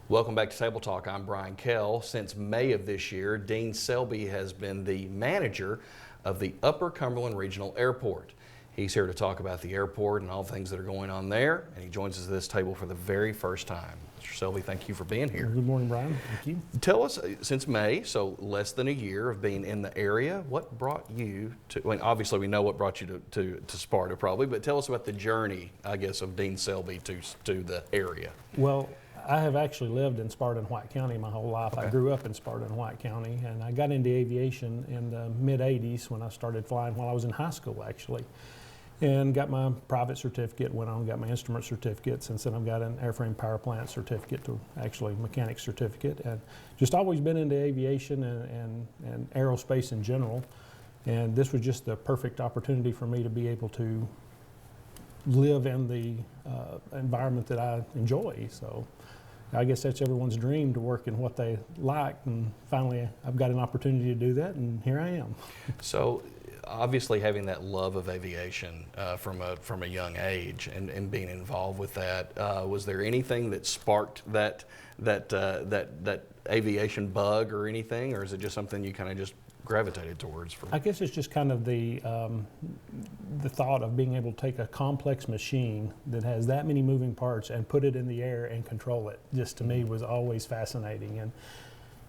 Welcome back to Table Talk. I'm Brian Kell. Since May of this year, Dean Selby has been the manager of the Upper Cumberland Regional Airport. He's here to talk about the airport and all the things that are going on there, and he joins us at this table for the very first time. Mr. Selby, thank you for being here. Good morning, Brian. Thank you. Tell us, since May, so less than a year of being in the area, what brought you to, well, obviously we know what brought you to Sparta probably, but tell us about the journey, I guess, of Dean Selby to the area. Well, I have actually lived in Sparta and White County my whole life. Okay. I grew up in Sparta and White County, and I got into aviation in the mid-'80s when I started flying while I was in high school, actually. And got my private certificate, went on and got my instrument certificate. Since then I've got an airframe power plant certificate to actually mechanic certificate, and just always been into aviation and aerospace in general. And this was just the perfect opportunity for me to be able to live in the environment that I enjoy. So I guess that's everyone's dream, to work in what they like, and finally I've got an opportunity to do that, and here I am. So obviously having that love of aviation from a young age and being involved with that, was there anything that sparked that aviation bug or anything, or is it just something you kind of just gravitated towards? I guess it's just kind of the thought of being able to take a complex machine that has that many moving parts and put it in the air and control it, just to me was always fascinating,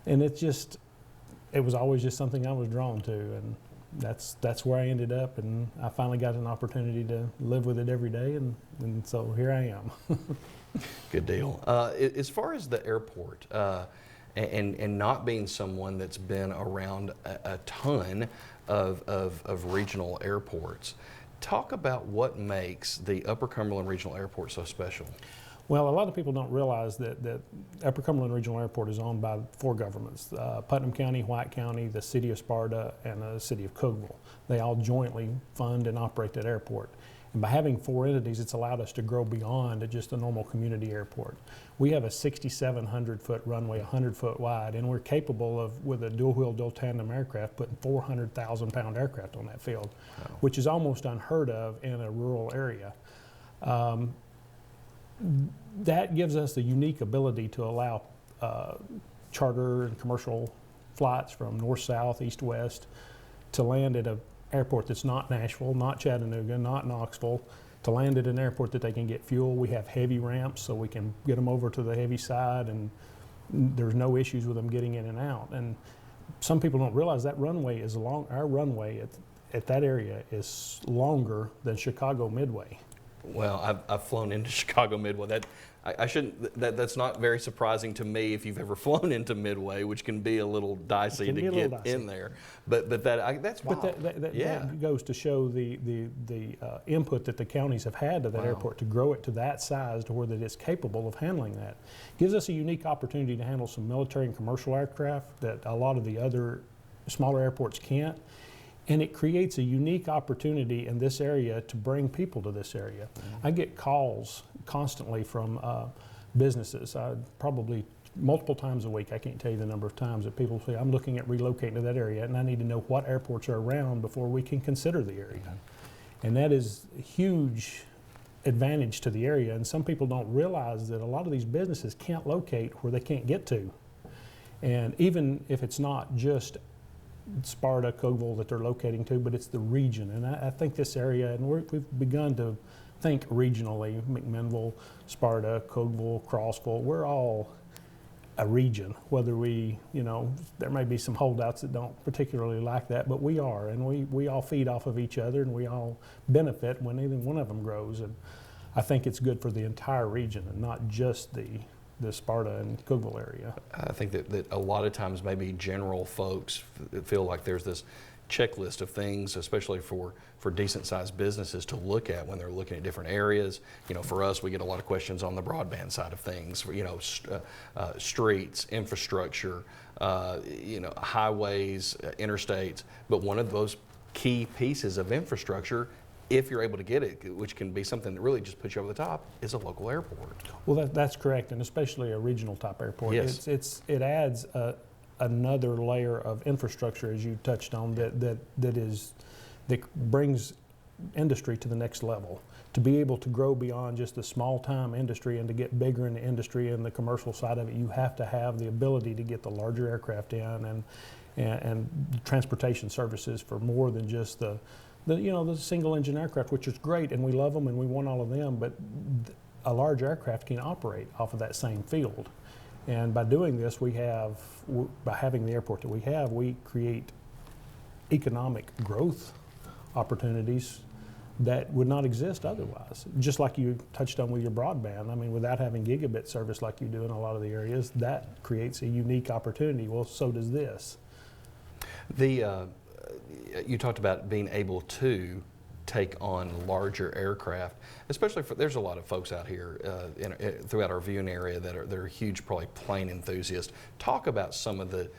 and it was always just something I was drawn to, and that's where I ended up, and I finally got an opportunity to live with it every day, and so here I am. Good deal. As far as the airport, and not being someone that's been around a ton of regional airports, talk about what makes the Upper Cumberland Regional Airport so special. Well, a lot of people don't realize that Upper Cumberland Regional Airport is owned by 4 governments: Putnam County, White County, the City of Sparta, and the City of Cumberland. They all jointly fund and operate that airport. And by having 4 entities, it's allowed us to grow beyond just a normal community airport. We have a 6,700-foot runway, 100-foot wide, and we're capable of, with a dual-wheel, dual-tandem aircraft, putting 400,000-pound aircraft on that field, wow, which is almost unheard of in a rural area. That gives us the unique ability to allow charter and commercial flights from north, south, east, west to land at an airport that's not Nashville, not Chattanooga, not Knoxville, to land at an airport that they can get fuel. We have heavy ramps, so we can get them over to the heavy side, and there's no issues with them getting in and out. And some people don't realize that runway is long. Our runway at that area is longer than Chicago Midway. Well, I've flown into Chicago Midway. I shouldn't. That's not very surprising to me if you've ever flown into Midway, which can be a little dicey to get in there. But that's wild. But that goes to show the input that the counties have had to that airport to grow it to that size, to where that it's capable of handling that. Gives us a unique opportunity to handle some military and commercial aircraft that a lot of the other smaller airports can't. And it creates a unique opportunity in this area to bring people to this area. Mm-hmm. I get calls constantly from businesses, probably multiple times a week. I can't tell you the number of times that people say, I'm looking at relocating to that area, and I need to know what airports are around before we can consider the area. Mm-hmm. And that is a huge advantage to the area. And some people don't realize that a lot of these businesses can't locate where they can't get to. And even if it's not just Sparta, Cokeville that they're locating to, but it's the region. And I think this area, and we've begun to think regionally, McMinnville, Sparta, Cokeville, Crossville, we're all a region. Whether there may be some holdouts that don't particularly like that, but we are, and we all feed off of each other, and we all benefit when either one of them grows. And I think it's good for the entire region, and not just the Sparta and Cokeville area. I think that a lot of times maybe general folks feel like there's this checklist of things, especially for decent-sized businesses to look at when they're looking at different areas. For us, we get a lot of questions on the broadband side of things. Streets, infrastructure, highways, interstates. But one of those key pieces of infrastructure, if you're able to get it, which can be something that really just puts you over the top, is a local airport. Well, that's correct, and especially a regional type airport. Yes. It adds another layer of infrastructure, as you touched on, that brings industry to the next level. To be able to grow beyond just a small-time industry and to get bigger in the industry and the commercial side of it, you have to have the ability to get the larger aircraft in and transportation services for more than just the single-engine aircraft, which is great, and we love them and we want all of them, but a large aircraft can operate off of that same field. And by doing this, by having the airport that we create economic growth opportunities that would not exist otherwise. Just like you touched on with your broadband. I mean, without having gigabit service like you do in a lot of the areas, that creates a unique opportunity. Well, so does this. You talked about being able to take on larger aircraft, especially there's a lot of folks out here throughout our viewing area that are huge, probably plane enthusiasts. Talk about some of the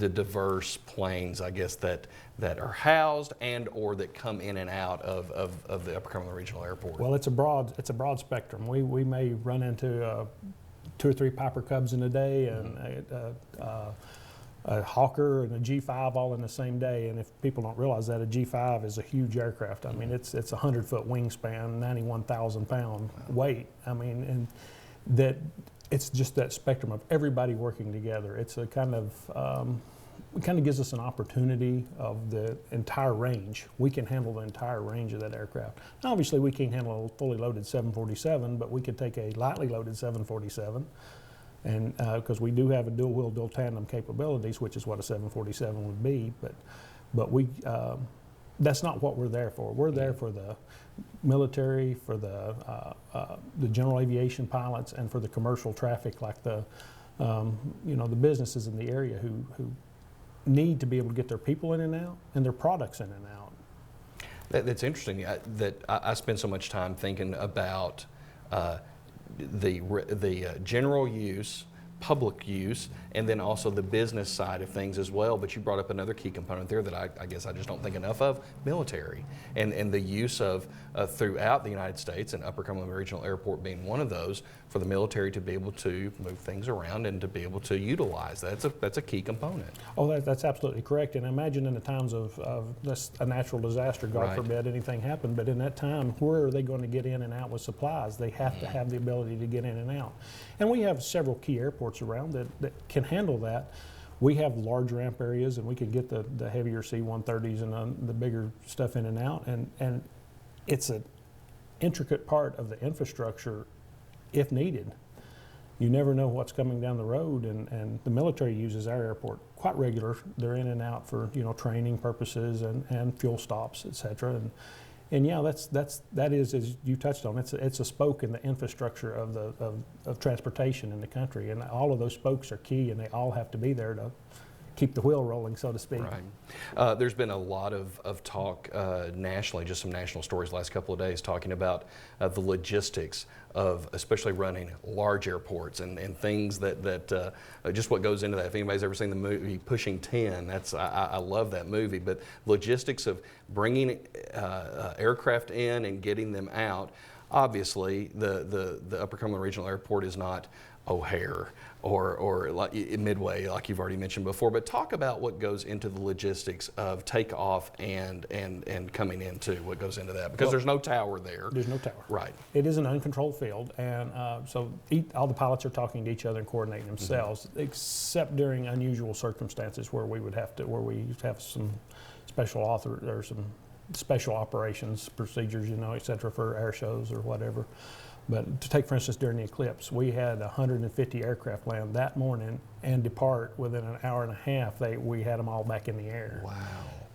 diverse planes, I guess, that are housed and or that come in and out of the Upper Cumberland Regional Airport. Well, it's a broad spectrum. We may run into 2 or 3 Piper Cubs in a day, and a Hawker and a G5 all in the same day. And if people don't realize that, a G5 is a huge aircraft. I mean, it's a 100-foot wingspan, 91,000 pound weight. I mean, and that it's just that spectrum of everybody working together. It's a kind of it kind of gives us an opportunity of the entire range. We can handle the entire range of that aircraft. Now, obviously, we can't handle a fully loaded 747, but we could take a lightly loaded 747. And because we do have a dual wheel, dual tandem capabilities, which is what a 747 would be, but we that's not what we're there for. We're there for the military, for the general aviation pilots, and for the commercial traffic, like the the businesses in the area who need to be able to get their people in and out and their products in and out. That's interesting. I spend so much time thinking about the general use, public use, and then also the business side of things as well. But you brought up another key component there that I guess I just don't think enough of: military, and the use of throughout the United States, and Upper Cumberland Regional Airport being one of those, for the military to be able to move things around and to be able to utilize that. That's a key component. Oh, that's absolutely correct. And imagine in the times of a natural disaster, God forbid anything happened, but in that time, where are they going to get in and out with supplies? They have to have the ability to get in and out. And we have several key airports around that can handle that. We have large ramp areas, and we can get the heavier C-130s and the bigger stuff in and out. And it's an intricate part of the infrastructure if needed. You never know what's coming down the road, and the military uses our airport quite regular. They're in and out for training purposes and fuel stops, et cetera. And yeah, that is, as you touched on, it's a spoke in the infrastructure of transportation in the country, and all of those spokes are key, and they all have to be there to keep the wheel rolling, so to speak. Right. There's been a lot of talk nationally, just some national stories the last couple of days, talking about the logistics of especially running large airports and things that just what goes into that. If anybody's ever seen the movie Pushing 10, I love that movie. But logistics of bringing aircraft in and getting them out. Obviously, the Upper Cumberland Regional Airport is not O'Hare or like Midway, like you've already mentioned before, but talk about what goes into the logistics of takeoff and coming into what goes into that, because there's no tower there. There's no tower. Right. It is an uncontrolled field, and so all the pilots are talking to each other and coordinating themselves, except during unusual circumstances where we have some special or some special operations procedures, et cetera, for air shows or whatever. But to take, for instance, during the eclipse, we had 150 aircraft land that morning and depart within an hour and a half. We had them all back in the air. Wow.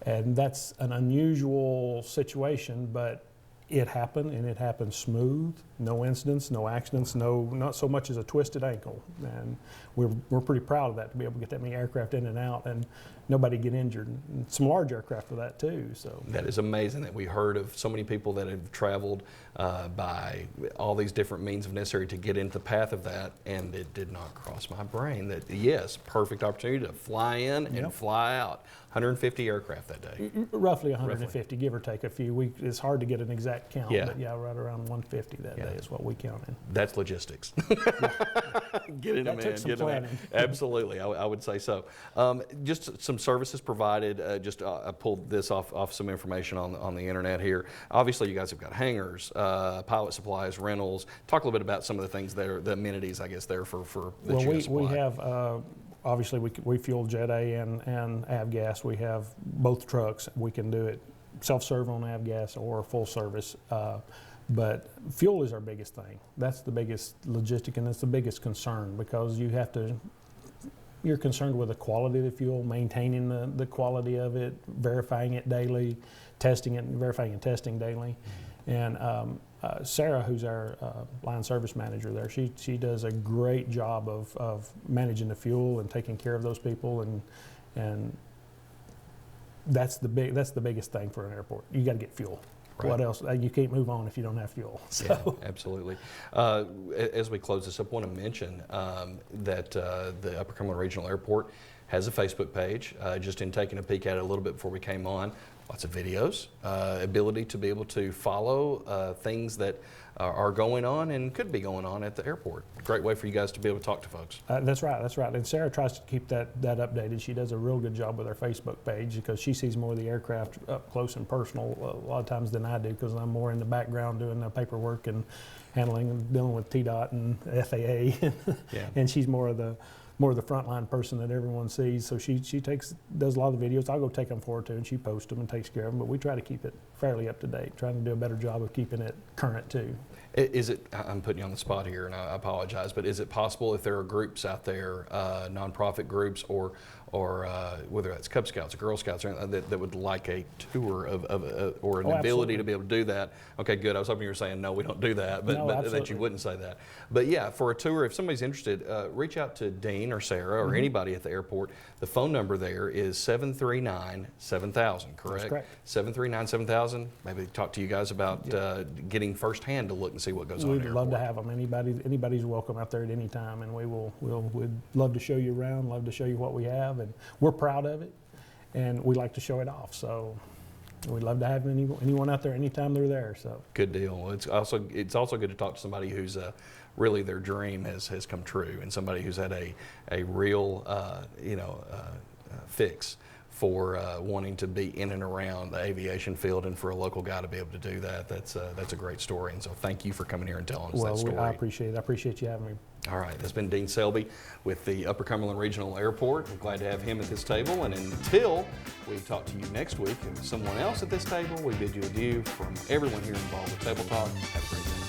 And that's an unusual situation, but it happened, and it happened smooth, no incidents, no accidents, not so much as a twisted ankle. And we're pretty proud of that, to be able to get that many aircraft in and out and nobody get injured. And some large aircraft for that too. So that is amazing that we heard of so many people that have traveled by all these different means of necessary to get into the path of that, and it did not cross my brain that yes, perfect opportunity to fly in and fly out. 150 aircraft that day. Roughly 150, give or take a few. It's hard to get an exact count, but yeah, right around 150 that day is what we counted. That's logistics. Get in, man. Get in. Absolutely, I would say so. Just some some services provided. I pulled this off some information on the internet here. Obviously, you guys have got hangars, pilot supplies, rentals. Talk a little bit about some of the things there, the amenities, I guess, there for that Well, you guys we supply. have, obviously, we fuel Jet A and Avgas. We have both trucks. We can do it self-serve on Avgas or full service. But fuel is our biggest thing. That's the biggest logistic, and it's the biggest concern, because you're concerned with the quality of the fuel, maintaining the quality of it, verifying it daily, testing it, verifying and testing daily. And Sarah, who's our line service manager there, she does a great job of managing the fuel and taking care of those people, and that's the biggest thing for an airport. You got to get fuel. Right. What else? You can't move on if you don't have fuel. So. Yeah, absolutely. As we close this up, I want to mention that the Upper Cumberland Regional Airport has a Facebook page. Just in taking a peek at it a little bit before we came on, lots of videos, ability to be able to follow things that are going on and could be going on at the airport. Great way for you guys to be able to talk to folks. That's right. And Sarah tries to keep that updated. She does a real good job with our Facebook page, because she sees more of the aircraft up close and personal a lot of times than I do, because I'm more in the background doing the paperwork and handling and dealing with TDOT and FAA. Yeah. And she's more of the frontline person that everyone sees. So she does a lot of the videos. I'll go take them for her too, and she posts them and takes care of them. But we try to keep it fairly up to date, trying to do a better job of keeping it current too. Is it, I'm putting you on the spot here, and I apologize, but is it possible, if there are groups out there, nonprofit groups, or whether that's Cub Scouts or Girl Scouts, or that would like a tour or an ability to be able to do that? Okay, good. I was hoping you were saying no, we don't do that, but that you wouldn't say that. But yeah, for a tour, if somebody's interested, reach out to Dean or Sarah or anybody at the airport. The phone number there is 739-7000, correct? That's correct. 739-7000. Maybe talk to you guys about getting firsthand to look and see what goes on. We'd love to have them. Anybody's welcome out there at any time, and we'd love to show you around, love to show you what we have, and we're proud of it, and we like to show it off. So we'd love to have anyone out there anytime they're there. So good deal. It's also good to talk to somebody who's really their dream has come true, and somebody who's had a real fix for wanting to be in and around the aviation field, and for a local guy to be able to do that. That's a great story, and so thank you for coming here and telling us that story. I appreciate it. I appreciate you having me. All right, that's been Dean Selby with the Upper Cumberland Regional Airport. We're glad to have him at this table, and until we talk to you next week and someone else at this table, we bid you adieu from everyone here involved with Table Talk. Have a great day.